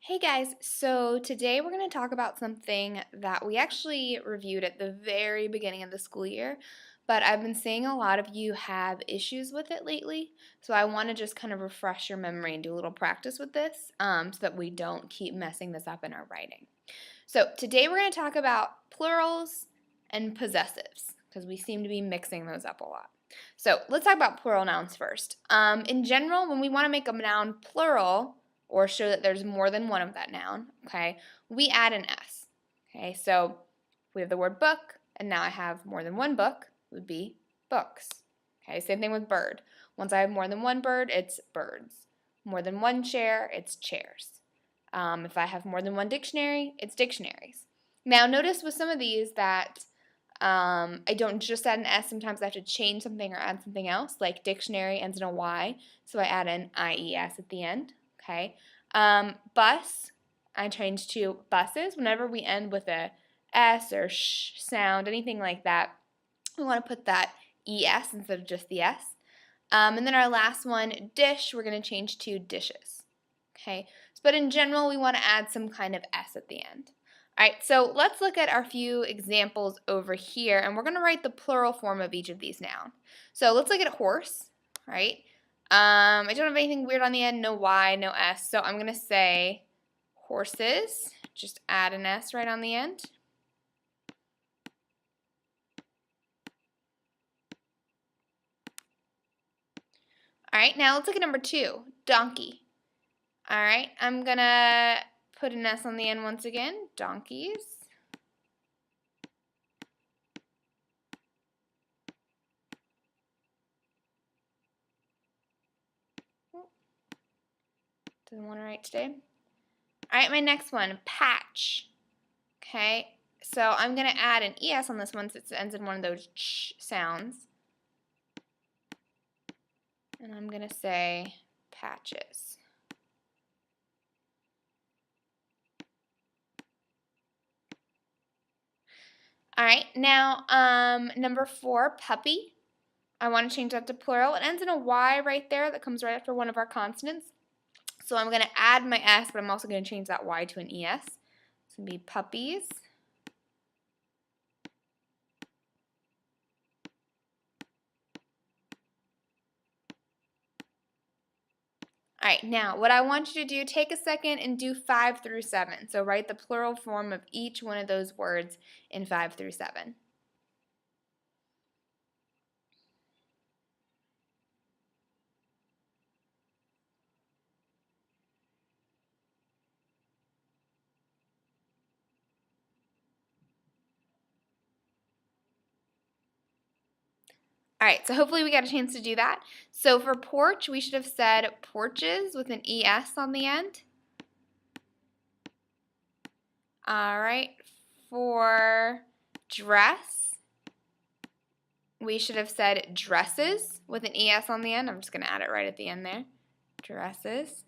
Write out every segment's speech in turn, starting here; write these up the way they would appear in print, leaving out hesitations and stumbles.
Hey guys, so today we're going to talk about something that we actually reviewed at the very beginning of the school year, but I've been seeing a lot of you have issues with it lately, so I want to just kind of refresh your memory and do a little practice with this so that we don't keep messing this up in our writing. So today we're going to talk about plurals and possessives because we seem to be mixing those up a lot. So let's talk about plural nouns first. In general, when we want to make a noun plural, or show that there's more than one of that noun, okay, we add an S. Okay, so we have the word book, and now I have more than one book, it would be books. Okay, same thing with bird. Once I have more than one bird, it's birds. More than one chair, it's chairs. If I have more than one dictionary, it's dictionaries. Now notice with some of these that I don't just add an S, sometimes I have to change something or add something else, like dictionary ends in a Y, so I add an IES at the end. Okay. Bus, I changed to buses. Whenever we end with a S or sh sound, anything like that, we want to put that ES instead of just the S. And then our last one, dish, we're going to change to dishes. Okay. But in general, we want to add some kind of S at the end. All right, so let's look at our few examples over here, and we're going to write the plural form of each of these nouns. So let's look at horse, right? I don't have anything weird on the end, no Y, no S, so I'm going to say horses, just add an S right on the end. All right, now let's look at number 2, donkey. All right, I'm going to put an S on the end once again, donkeys. Doesn't want to write today. All right, my next one, patch. Okay, so I'm going to add an ES on this one since it ends in one of those ch sounds. And I'm going to say patches. All right, now number 4, puppy. I want to change that to plural. It ends in a Y right there that comes right after one of our consonants. So I'm going to add my S, but I'm also going to change that Y to an ES. It's going to be puppies. All right, now what I want you to do, take a second and do 5 through 7. So write the plural form of each one of those words in 5 through 7. All right, so hopefully we got a chance to do that. So for porch, we should have said porches with an ES on the end. All right, for dress, we should have said dresses with an ES on the end. I'm just going to add it right at the end there. Dresses.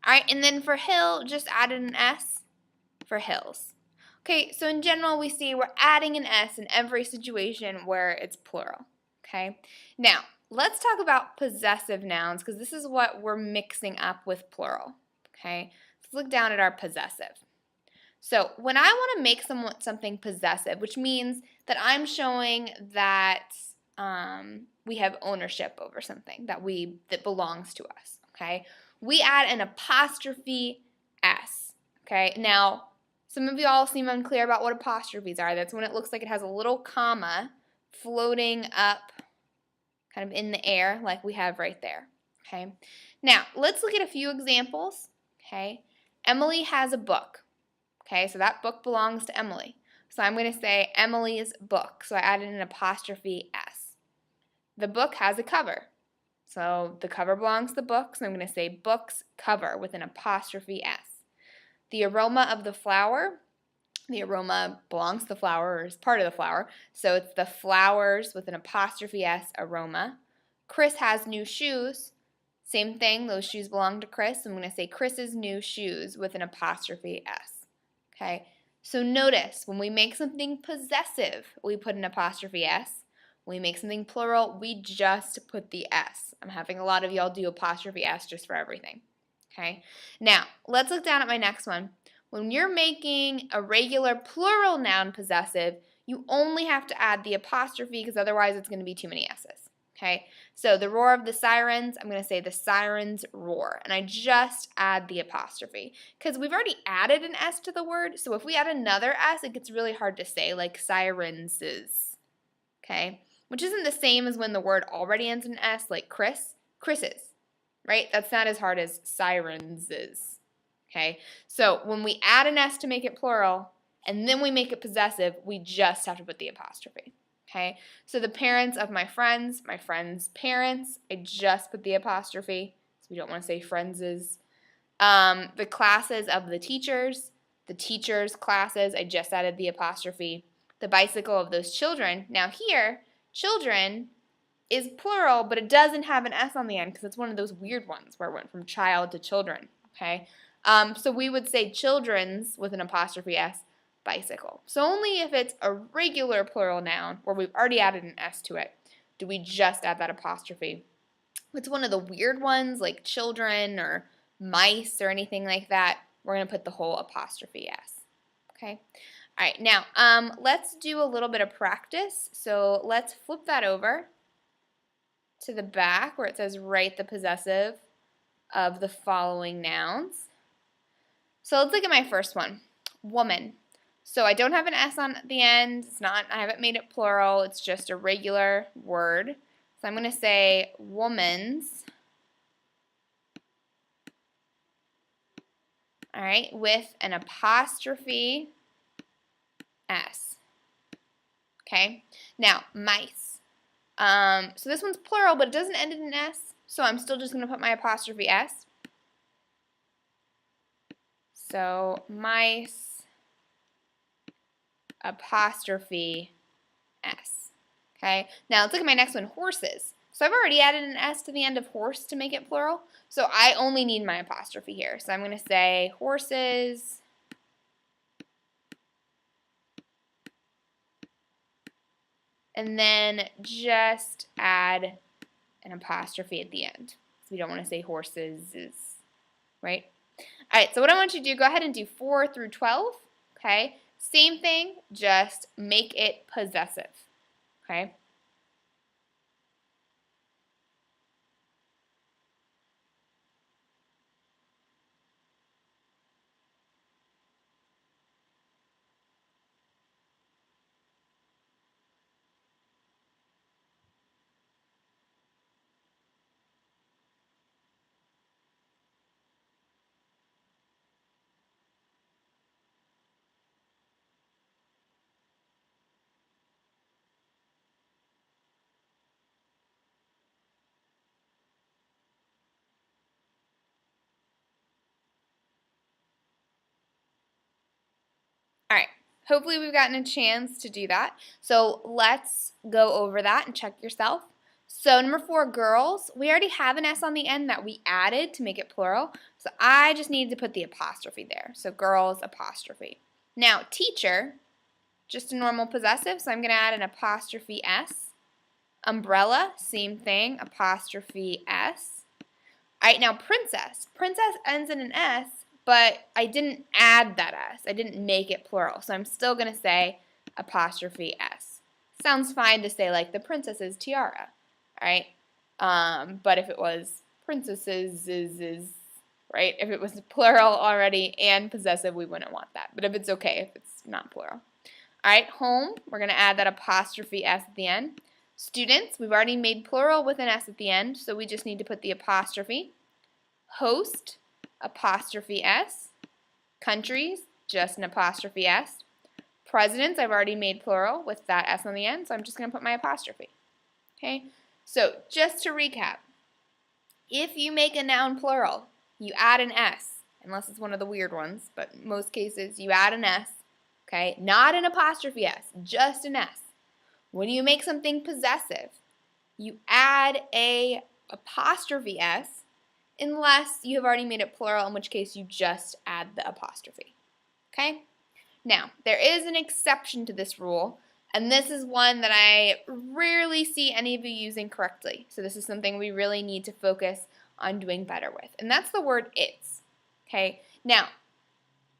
All right, and then for hill, just added an S for hills. Okay, so in general, we see we're adding an S in every situation where it's plural. Okay, now let's talk about possessive nouns because this is what we're mixing up with plural. Okay, let's look down at our possessive. So when I want to make something possessive, which means that I'm showing that we have ownership over something that belongs to us. Okay, we add an apostrophe S. Okay, now some of you all seem unclear about what apostrophes are. That's when it looks like it has a little comma floating up kind of in the air like we have right there. Okay, now let's look at a few examples. Okay, Emily has a book. Okay, so that book belongs to Emily. So I'm going to say Emily's book. So I added an apostrophe S. The book has a cover. So the cover belongs to the book. So I'm going to say book's cover with an apostrophe S. The aroma of the flower. The aroma belongs to the flower or is part of the flower. So it's the flowers with an apostrophe S, aroma. Chris has new shoes. Same thing, those shoes belong to Chris. So I'm going to say Chris's new shoes with an apostrophe S. Okay, so notice when we make something possessive, we put an apostrophe S. When we make something plural, we just put the S. I'm having a lot of y'all do apostrophe S just for everything. Okay, now let's look down at my next one. When you're making a regular plural noun possessive, you only have to add the apostrophe because otherwise it's going to be too many S's. Okay, so the roar of the sirens, I'm going to say the sirens roar, and I just add the apostrophe because we've already added an S to the word, so if we add another S, it gets really hard to say, like sirenses, okay, which isn't the same as when the word already ends in an S, like Chris's, right? That's not as hard as sirenses, okay? So when we add an S to make it plural, and then we make it possessive, we just have to put the apostrophe. Okay, so the parents of my friends' parents, I just put the apostrophe, so we don't want to say friendses. The classes of the teachers' classes, I just added the apostrophe. The bicycle of those children. Now here, children is plural, but it doesn't have an S on the end because it's one of those weird ones where it went from child to children, okay? So we would say children's with an apostrophe S, bicycle. So only if it's a regular plural noun where we've already added an S to it do we just add that apostrophe. If it's one of the weird ones like children or mice or anything like that, we're going to put the whole apostrophe S. Okay? All right, now let's do a little bit of practice. So let's flip that over to the back where it says write the possessive of the following nouns. So let's look at my first one, woman. So I don't have an S on the end. I haven't made it plural. It's just a regular word. So I'm going to say woman's, all right, with an apostrophe S. Okay. Now, mice. So this one's plural, but it doesn't end in an S. So I'm still just going to put my apostrophe S. So mice, apostrophe S. Okay, now let's look at my next one, horses. So I've already added an S to the end of horse to make it plural, so I only need my apostrophe here. So I'm going to say horses, and then just add an apostrophe at the end. So we don't want to say horses, right? All right, so what I want you to do, go ahead and do 4 through 12, okay? Same thing, just make it possessive, okay? All right, hopefully we've gotten a chance to do that. So let's go over that and check yourself. So number 4, girls, we already have an S on the end that we added to make it plural. So I just needed to put the apostrophe there. So girls, apostrophe. Now teacher, just a normal possessive, so I'm going to add an apostrophe S. Umbrella, same thing, apostrophe S. All right, now princess. Princess ends in an S, but I didn't add that S. I didn't make it plural, so I'm still going to say apostrophe S. Sounds fine to say like the princess's tiara, all right? But if it was princesses, right? If it was plural already and possessive, we wouldn't want that. But if it's okay if it's not plural. All right, home, we're going to add that apostrophe S at the end. Students, we've already made plural with an S at the end, so we just need to put the apostrophe. Host, apostrophe S. Countries, just an apostrophe S. Presidents, I've already made plural with that S on the end, so I'm just going to put my apostrophe. Okay, so just to recap, if you make a noun plural, you add an S, unless it's one of the weird ones, but in most cases you add an S, okay, not an apostrophe S, just an S. When you make something possessive, you add a apostrophe S unless you have already made it plural, in which case you just add the apostrophe. Okay? Now, there is an exception to this rule, and this is one that I rarely see any of you using correctly. So this is something we really need to focus on doing better with. And that's the word it's. Okay? Now,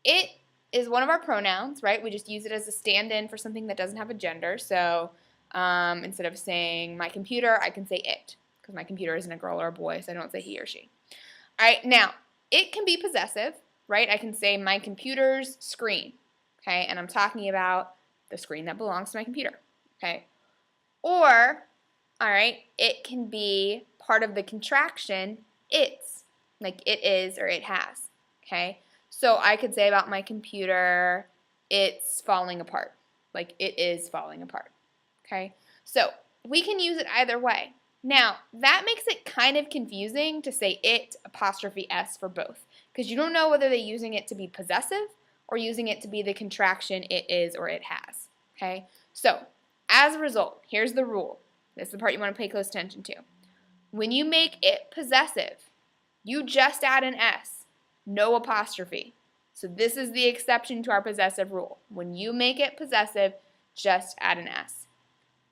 it is one of our pronouns, right? We just use it as a stand-in for something that doesn't have a gender. So instead of saying my computer, I can say it, because my computer isn't a girl or a boy, so I don't say he or she. All right, now, it can be possessive, right? I can say my computer's screen, okay? And I'm talking about the screen that belongs to my computer, okay? Or, all right, it can be part of the contraction, it's, like it is or it has, okay? So I could say about my computer, it's falling apart, like it is falling apart, okay? So we can use it either way. Now, that makes it kind of confusing to say it apostrophe s for both, because you don't know whether they're using it to be possessive or using it to be the contraction it is or it has, okay? So, as a result, here's the rule. This is the part you want to pay close attention to. When you make it possessive, you just add an s, no apostrophe. So this is the exception to our possessive rule. When you make it possessive, just add an s.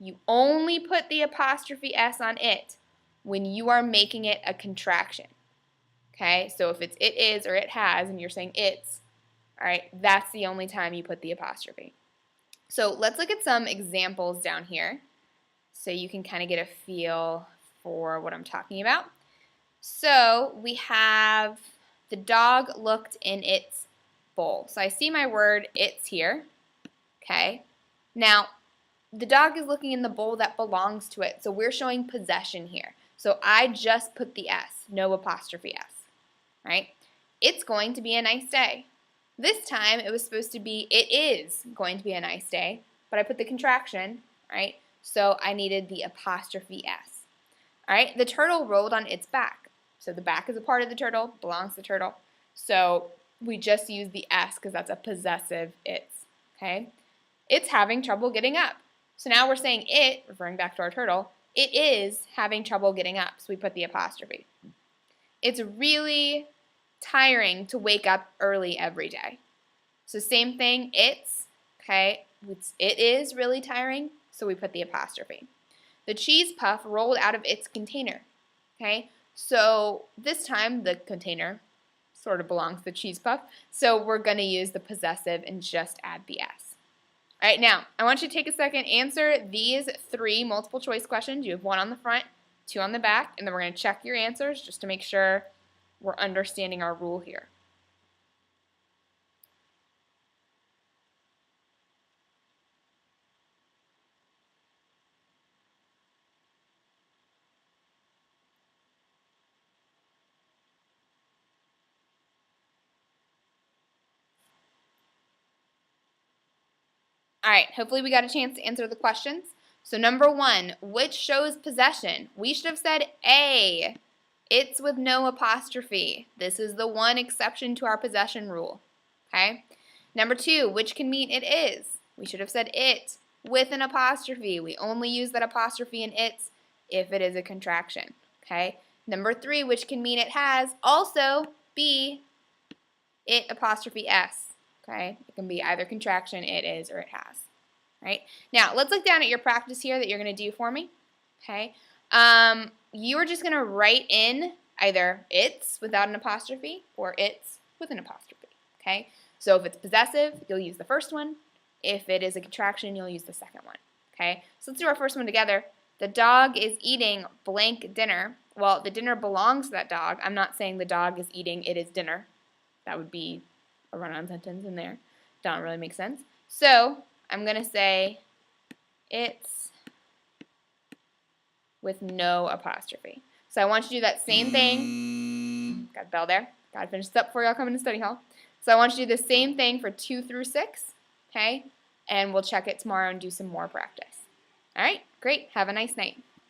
You only put the apostrophe s on it when you are making it a contraction. Okay, so if it's it is or it has and you're saying it's, all right, that's the only time you put the apostrophe. So let's look at some examples down here so you can kind of get a feel for what I'm talking about. So we have the dog looked in its bowl. So I see my word it's here. Okay, now the dog is looking in the bowl that belongs to it, so we're showing possession here. So I just put the s, no apostrophe s, right? It's going to be a nice day. This time it was supposed to be it is going to be a nice day, but I put the contraction, right? So I needed the apostrophe s. All right, the turtle rolled on its back. So the back is a part of the turtle, belongs to the turtle. So we just use the s because that's a possessive it's, okay? It's having trouble getting up. So now we're saying it, referring back to our turtle, it is having trouble getting up, so we put the apostrophe. It's really tiring to wake up early every day. So same thing, it's, okay, it is really tiring, so we put the apostrophe. The cheese puff rolled out of its container, okay? So this time the container sort of belongs to the cheese puff, so we're going to use the possessive and just add the s. All right, now, I want you to take a second, answer these 3 multiple choice questions. You have 1 on the front, 2 on the back, and then we're going to check your answers just to make sure we're understanding our rule here. All right, hopefully we got a chance to answer the questions. So number 1, which shows possession? We should have said A. It's with no apostrophe. This is the one exception to our possession rule. Okay? Number 2, which can mean it is? We should have said it with an apostrophe. We only use that apostrophe in it's if it is a contraction. Okay? Number 3, which can mean it has? Also B, it apostrophe S. Okay? It can be either contraction, it is, or it has. Right? Now, let's look down at your practice here that you're going to do for me. Okay? You are just going to write in either it's without an apostrophe or it's with an apostrophe. Okay? So if it's possessive, you'll use the first one. If it is a contraction, you'll use the second one. Okay? So let's do our first one together. The dog is eating blank dinner. Well, the dinner belongs to that dog. I'm not saying the dog is eating it is dinner. That would be a run-on sentence in there. Don't really make sense. So I'm going to say it's with no apostrophe. So I want you to do that same thing. Got a bell there. Got to finish this up before y'all come into study hall. So I want you to do the same thing for 2 through 6. Okay? And we'll check it tomorrow and do some more practice. All right? Great. Have a nice night.